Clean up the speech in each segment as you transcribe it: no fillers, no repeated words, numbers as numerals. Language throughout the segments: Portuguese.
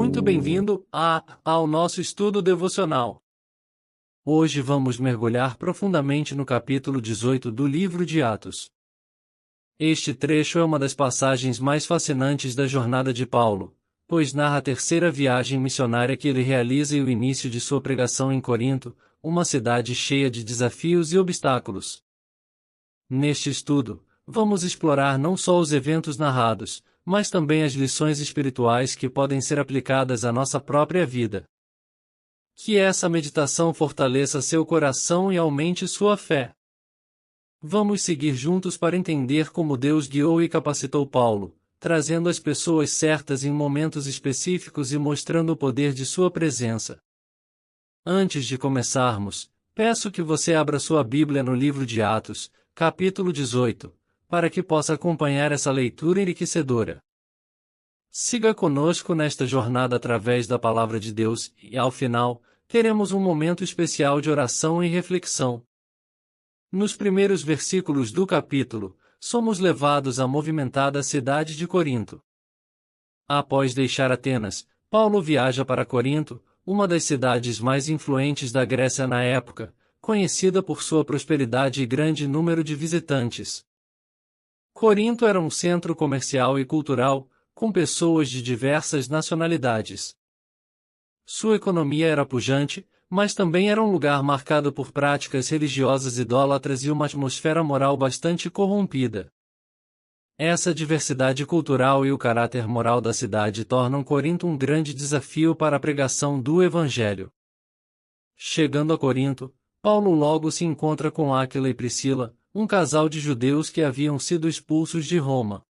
muito bem-vindo ao nosso estudo devocional. Hoje vamos mergulhar profundamente no capítulo 18 do livro de Atos. Este trecho é uma das passagens mais fascinantes da jornada de Paulo, pois narra a terceira viagem missionária que ele realiza e o início de sua pregação em Corinto, uma cidade cheia de desafios e obstáculos. Neste estudo, vamos explorar não só os eventos narrados, mas também as lições espirituais que podem ser aplicadas à nossa própria vida. Que essa meditação fortaleça seu coração e aumente sua fé. Vamos seguir juntos para entender como Deus guiou e capacitou Paulo, trazendo as pessoas certas em momentos específicos e mostrando o poder de sua presença. Antes de começarmos, peço que você abra sua Bíblia no livro de Atos, capítulo 18, para que possa acompanhar essa leitura enriquecedora. Siga conosco nesta jornada através da Palavra de Deus e, ao final, teremos um momento especial de oração e reflexão. Nos primeiros versículos do capítulo, somos levados à movimentada cidade de Corinto. Após deixar Atenas, Paulo viaja para Corinto, uma das cidades mais influentes da Grécia na época, conhecida por sua prosperidade e grande número de visitantes. Corinto era um centro comercial e cultural, com pessoas de diversas nacionalidades. Sua economia era pujante, mas também era um lugar marcado por práticas religiosas idólatras e uma atmosfera moral bastante corrompida. Essa diversidade cultural e o caráter moral da cidade tornam Corinto um grande desafio para a pregação do Evangelho. Chegando a Corinto, Paulo logo se encontra com Áquila e Priscila, um casal de judeus que haviam sido expulsos de Roma.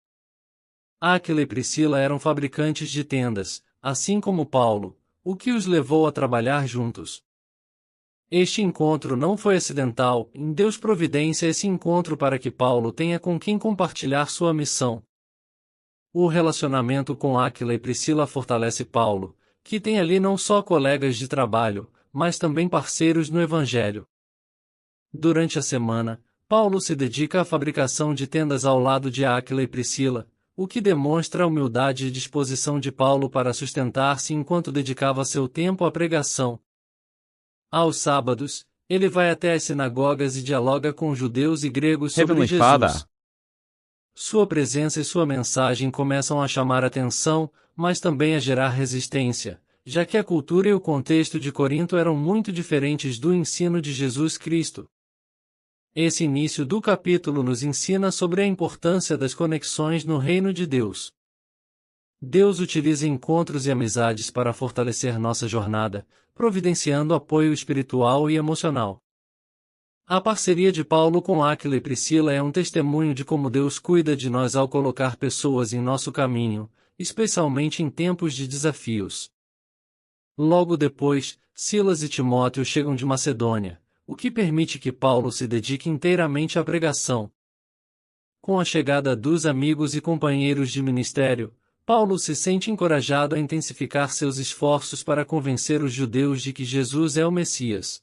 Áquila e Priscila eram fabricantes de tendas, assim como Paulo, o que os levou a trabalhar juntos. Este encontro não foi acidental, Deus providencia esse encontro para que Paulo tenha com quem compartilhar sua missão. O relacionamento com Áquila e Priscila fortalece Paulo, que tem ali não só colegas de trabalho, mas também parceiros no Evangelho. Durante a semana, Paulo se dedica à fabricação de tendas ao lado de Áquila e Priscila, o que demonstra a humildade e disposição de Paulo para sustentar-se enquanto dedicava seu tempo à pregação. Aos sábados, ele vai até as sinagogas e dialoga com judeus e gregos sobre Heavenly Jesus. Father. Sua presença e sua mensagem começam a chamar atenção, mas também a gerar resistência, já que a cultura e o contexto de Corinto eram muito diferentes do ensino de Jesus Cristo. Esse início do capítulo nos ensina sobre a importância das conexões no reino de Deus. Deus utiliza encontros e amizades para fortalecer nossa jornada, providenciando apoio espiritual e emocional. A parceria de Paulo com Áquila e Priscila é um testemunho de como Deus cuida de nós ao colocar pessoas em nosso caminho, especialmente em tempos de desafios. Logo depois, Silas e Timóteo chegam de Macedônia, o que permite que Paulo se dedique inteiramente à pregação. Com a chegada dos amigos e companheiros de ministério, Paulo se sente encorajado a intensificar seus esforços para convencer os judeus de que Jesus é o Messias.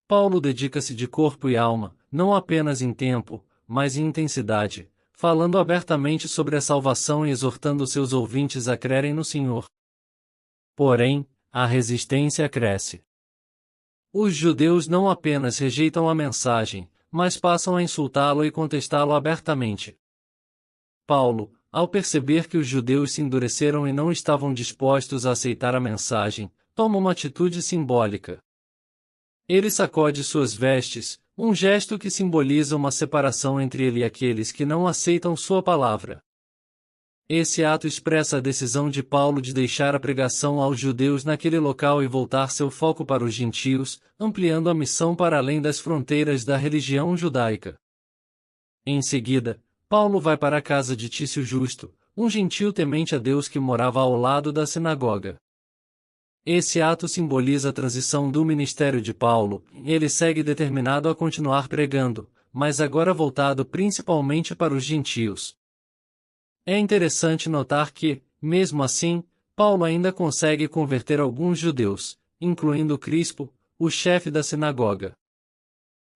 Paulo dedica-se de corpo e alma, não apenas em tempo, mas em intensidade, falando abertamente sobre a salvação e exortando seus ouvintes a crerem no Senhor. Porém, a resistência cresce. Os judeus não apenas rejeitam a mensagem, mas passam a insultá-lo e contestá-lo abertamente. Paulo, ao perceber que os judeus se endureceram e não estavam dispostos a aceitar a mensagem, toma uma atitude simbólica. Ele sacode suas vestes, um gesto que simboliza uma separação entre ele e aqueles que não aceitam sua palavra. Esse ato expressa a decisão de Paulo de deixar a pregação aos judeus naquele local e voltar seu foco para os gentios, ampliando a missão para além das fronteiras da religião judaica. Em seguida, Paulo vai para a casa de Tício Justo, um gentio temente a Deus que morava ao lado da sinagoga. Esse ato simboliza a transição do ministério de Paulo, e ele segue determinado a continuar pregando, mas agora voltado principalmente para os gentios. É interessante notar que, mesmo assim, Paulo ainda consegue converter alguns judeus, incluindo Crispo, o chefe da sinagoga.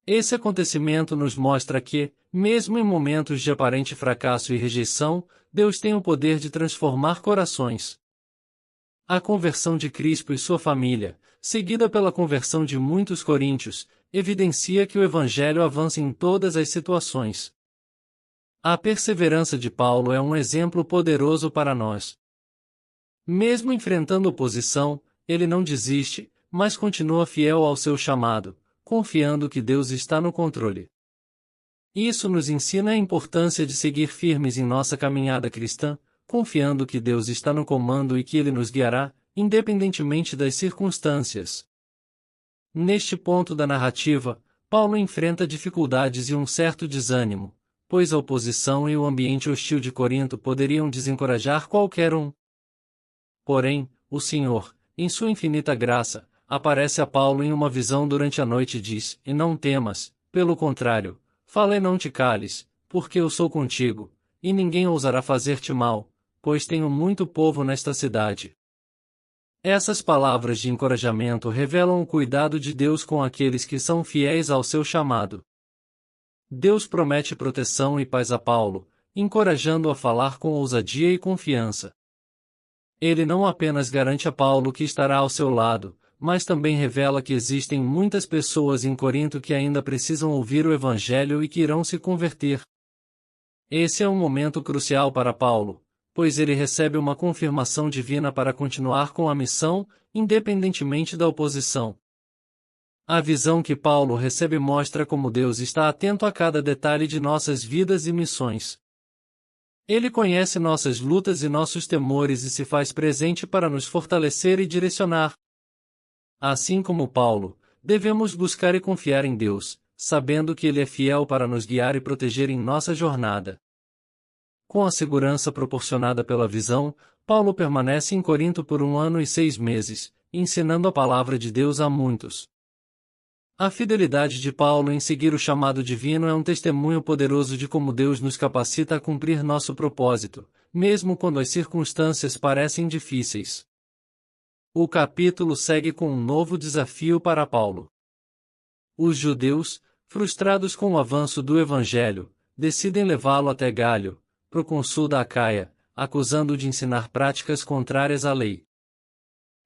Esse acontecimento nos mostra que, mesmo em momentos de aparente fracasso e rejeição, Deus tem o poder de transformar corações. A conversão de Crispo e sua família, seguida pela conversão de muitos coríntios, evidencia que o Evangelho avança em todas as situações. A perseverança de Paulo é um exemplo poderoso para nós. Mesmo enfrentando oposição, ele não desiste, mas continua fiel ao seu chamado, confiando que Deus está no controle. Isso nos ensina a importância de seguir firmes em nossa caminhada cristã, confiando que Deus está no comando e que Ele nos guiará, independentemente das circunstâncias. Neste ponto da narrativa, Paulo enfrenta dificuldades e um certo desânimo, pois a oposição e o ambiente hostil de Corinto poderiam desencorajar qualquer um. Porém, o Senhor, em sua infinita graça, aparece a Paulo em uma visão durante a noite e diz: "E não temas, pelo contrário, fala e não te cales, porque eu sou contigo, e ninguém ousará fazer-te mal, pois tenho muito povo nesta cidade." Essas palavras de encorajamento revelam o cuidado de Deus com aqueles que são fiéis ao seu chamado. Deus promete proteção e paz a Paulo, encorajando-o a falar com ousadia e confiança. Ele não apenas garante a Paulo que estará ao seu lado, mas também revela que existem muitas pessoas em Corinto que ainda precisam ouvir o Evangelho e que irão se converter. Esse é um momento crucial para Paulo, pois ele recebe uma confirmação divina para continuar com a missão, independentemente da oposição. A visão que Paulo recebe mostra como Deus está atento a cada detalhe de nossas vidas e missões. Ele conhece nossas lutas e nossos temores e se faz presente para nos fortalecer e direcionar. Assim como Paulo, devemos buscar e confiar em Deus, sabendo que Ele é fiel para nos guiar e proteger em nossa jornada. Com a segurança proporcionada pela visão, Paulo permanece em Corinto por 1 ano e 6 meses, ensinando a palavra de Deus a muitos. A fidelidade de Paulo em seguir o chamado divino é um testemunho poderoso de como Deus nos capacita a cumprir nosso propósito, mesmo quando as circunstâncias parecem difíceis. O capítulo segue com um novo desafio para Paulo. Os judeus, frustrados com o avanço do Evangelho, decidem levá-lo até Galho, procônsul da Acaia, acusando-o de ensinar práticas contrárias à lei.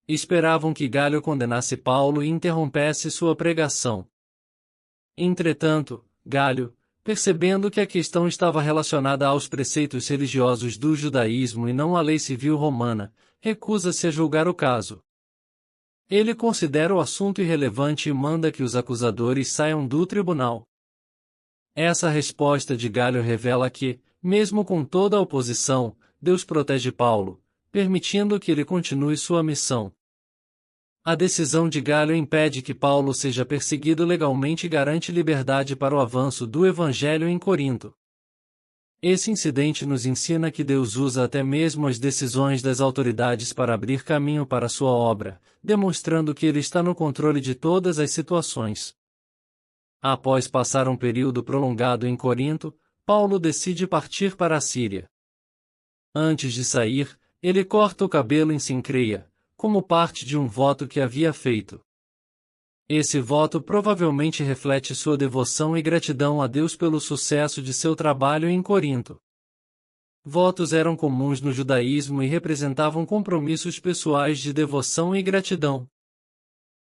Esperavam que Galho condenasse Paulo e interrompesse sua pregação. Entretanto, Galho, percebendo que a questão estava relacionada aos preceitos religiosos do judaísmo e não à lei civil romana, recusa-se a julgar o caso. Ele considera o assunto irrelevante e manda que os acusadores saiam do tribunal. Essa resposta de Galho revela que, mesmo com toda a oposição, Deus protege Paulo, permitindo que ele continue sua missão. A decisão de Galho impede que Paulo seja perseguido legalmente e garante liberdade para o avanço do Evangelho em Corinto. Esse incidente nos ensina que Deus usa até mesmo as decisões das autoridades para abrir caminho para sua obra, demonstrando que Ele está no controle de todas as situações. Após passar um período prolongado em Corinto, Paulo decide partir para a Síria. Antes de sair, ele corta o cabelo em Sincreia, como parte de um voto que havia feito. Esse voto provavelmente reflete sua devoção e gratidão a Deus pelo sucesso de seu trabalho em Corinto. Votos eram comuns no judaísmo e representavam compromissos pessoais de devoção e gratidão.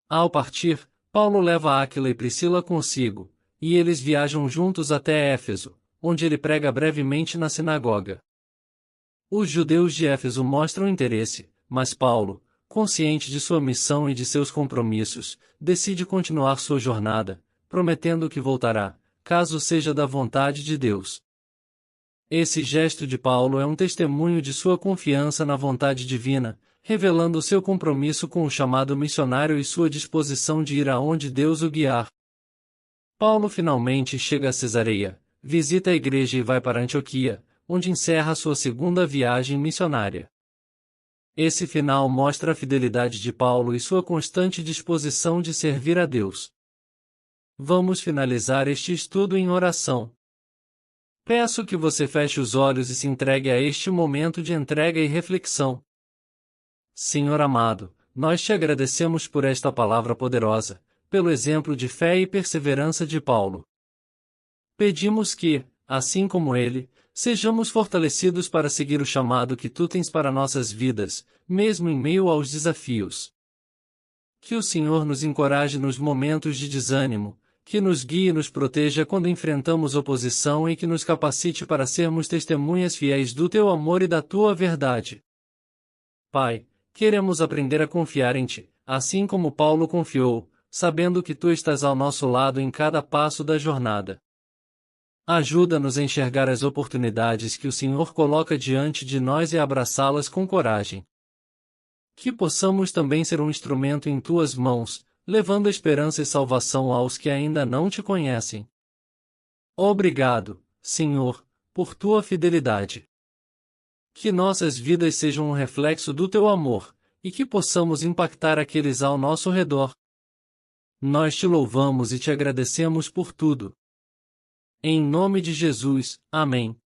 Ao partir, Paulo leva Áquila e Priscila consigo, e eles viajam juntos até Éfeso, onde ele prega brevemente na sinagoga. Os judeus de Éfeso mostram interesse, mas Paulo, consciente de sua missão e de seus compromissos, decide continuar sua jornada, prometendo que voltará, caso seja da vontade de Deus. Esse gesto de Paulo é um testemunho de sua confiança na vontade divina, revelando seu compromisso com o chamado missionário e sua disposição de ir aonde Deus o guiar. Paulo finalmente chega a Cesareia, visita a igreja e vai para Antioquia, onde encerra sua segunda viagem missionária. Esse final mostra a fidelidade de Paulo e sua constante disposição de servir a Deus. Vamos finalizar este estudo em oração. Peço que você feche os olhos e se entregue a este momento de entrega e reflexão. Senhor amado, nós te agradecemos por esta palavra poderosa, pelo exemplo de fé e perseverança de Paulo. Pedimos que, assim como ele, sejamos fortalecidos para seguir o chamado que tu tens para nossas vidas, mesmo em meio aos desafios. Que o Senhor nos encoraje nos momentos de desânimo, que nos guie e nos proteja quando enfrentamos oposição e que nos capacite para sermos testemunhas fiéis do teu amor e da tua verdade. Pai, queremos aprender a confiar em ti, assim como Paulo confiou, sabendo que tu estás ao nosso lado em cada passo da jornada. Ajuda-nos a enxergar as oportunidades que o Senhor coloca diante de nós e abraçá-las com coragem. Que possamos também ser um instrumento em tuas mãos, levando esperança e salvação aos que ainda não te conhecem. Obrigado, Senhor, por tua fidelidade. Que nossas vidas sejam um reflexo do teu amor, e que possamos impactar aqueles ao nosso redor. Nós te louvamos e te agradecemos por tudo. Em nome de Jesus, amém.